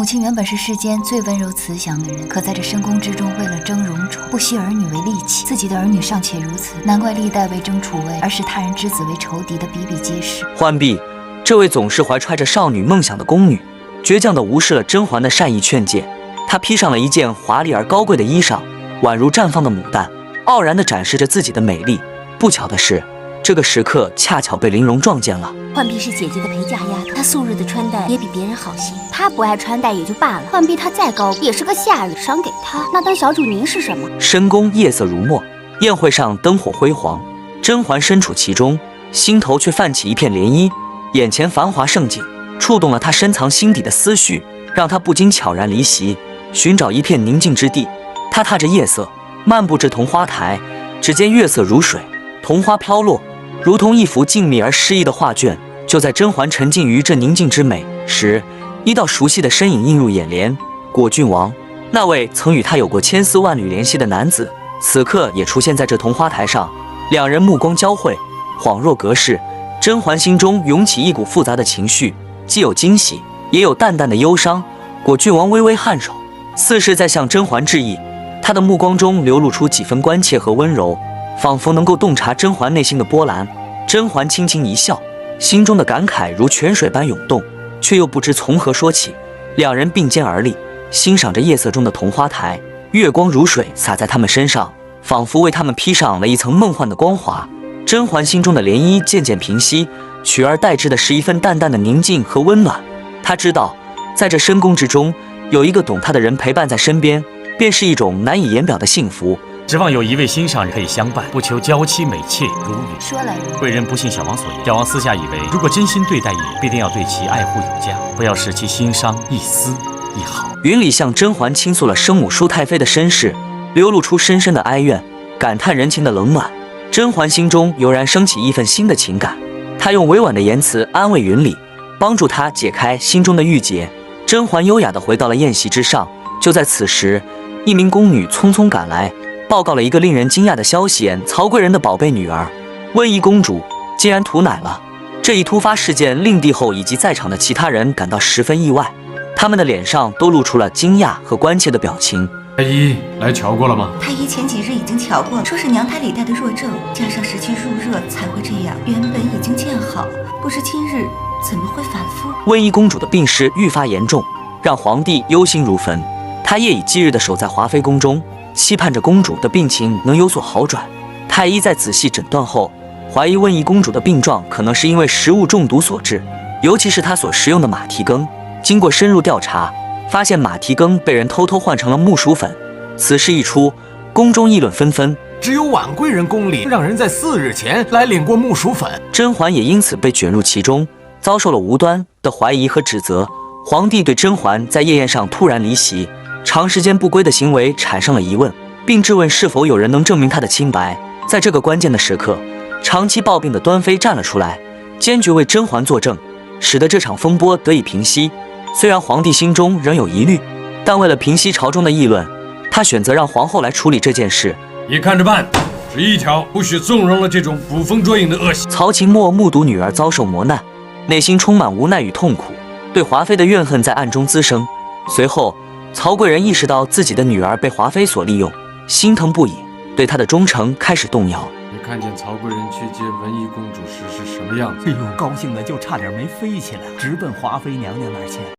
母亲原本是世间最温柔慈祥的人，可在这深宫之中，为了争荣宠，不惜儿女为利器。自己的儿女尚且如此，难怪历代为争储位，而视他人之子为仇敌的比比皆是。浣碧，这位总是怀揣着少女梦想的宫女，倔强地无视了甄嬛的善意劝诫。她披上了一件华丽而高贵的衣裳，宛如绽放的牡丹，傲然地展示着自己的美丽。不巧的是，这个时刻恰巧被玲珑撞见了。浣碧是姐姐的陪嫁丫头，她素日的穿戴也比别人好些。她不爱穿戴也就罢了，浣碧她再高也是个下人，赏给她那当小主您是什么？深宫夜色如墨，宴会上灯火辉煌，甄嬛身处其中，心头却泛起一片涟漪。眼前繁华盛景，触动了她深藏心底的思绪，让她不禁悄然离席，寻找一片宁静之地。她踏着夜色，漫步至桐花台，只见月色如水，桐花飘落，如同一幅静谧而诗意的画卷。就在甄嬛沉浸于这宁静之美时，一道熟悉的身影映入眼帘。果郡王，那位曾与她有过千丝万缕联系的男子，此刻也出现在这桐花台上。两人目光交汇，恍若隔世。甄嬛心中涌起一股复杂的情绪，既有惊喜，也有淡淡的忧伤。果郡王微微颔首，似是在向甄嬛致意。他的目光中流露出几分关切和温柔，仿佛能够洞察甄嬛内心的波澜。甄嬛轻轻一笑，心中的感慨如泉水般涌动，却又不知从何说起。两人并肩而立，欣赏着夜色中的桐花台，月光如水洒在他们身上，仿佛为他们披上了一层梦幻的光华。甄嬛心中的涟漪渐渐平息，取而代之的是一份淡淡的宁静和温暖。她知道，在这深宫之中，有一个懂她的人陪伴在身边，便是一种难以言表的幸福。指望有一位心上人可以相伴，不求娇妻美妾如云。说来如贵人不信小王所言，小王私下以为，如果真心对待你，必定要对其爱护有加，不要使其心伤一丝一毫。云里向甄嬛倾诉了生母舒太妃的身世，流露出深深的哀怨，感叹人情的冷暖。甄嬛心中油然升起一份新的情感，她用委婉的言辞安慰云里，帮助她解开心中的郁结。甄嬛优雅地回到了宴席之上。就在此时，一名宫女匆匆赶来，报告了一个令人惊讶的消息：曹贵人的宝贝女儿温宜公主竟然吐奶了。这一突发事件令帝后以及在场的其他人感到十分意外，他们的脸上都露出了惊讶和关切的表情。太医来瞧过了吗？太医前几日已经瞧过，说是娘胎里带的弱症，加上时期入热才会这样。原本已经见好，不知今日怎么会反复？温宜公主的病势愈发严重，让皇帝忧心如焚。他夜以继日地守在华妃宫中，期盼着公主的病情能有所好转。太医在仔细诊断后，怀疑温宜公主的病状可能是因为食物中毒所致，尤其是她所食用的马蹄羹。经过深入调查，发现马蹄羹被人偷偷换成了木薯粉。此事一出，宫中议论纷纷。只有婉贵人宫里让人在4日前来领过木薯粉，甄嬛也因此被卷入其中，遭受了无端的怀疑和指责。皇帝对甄嬛在夜宴上突然离席，长时间不归的行为产生了疑问，并质问是否有人能证明她的清白。在这个关键的时刻，长期抱病的端妃站了出来，坚决为甄嬛作证，使得这场风波得以平息。虽然皇帝心中仍有疑虑，但为了平息朝中的议论，他选择让皇后来处理这件事。你看着办，只一条，不许纵容了这种捕风捉影的恶行。曹琴墨目睹女儿遭受磨难，内心充满无奈与痛苦，对华妃的怨恨在暗中滋生。随后，曹贵人意识到自己的女儿被华妃所利用，心疼不已，对她的忠诚开始动摇。你看见曹贵人去接文宜公主时是什么样子？哎呦，高兴的就差点没飞起来，直奔华妃娘娘那儿去。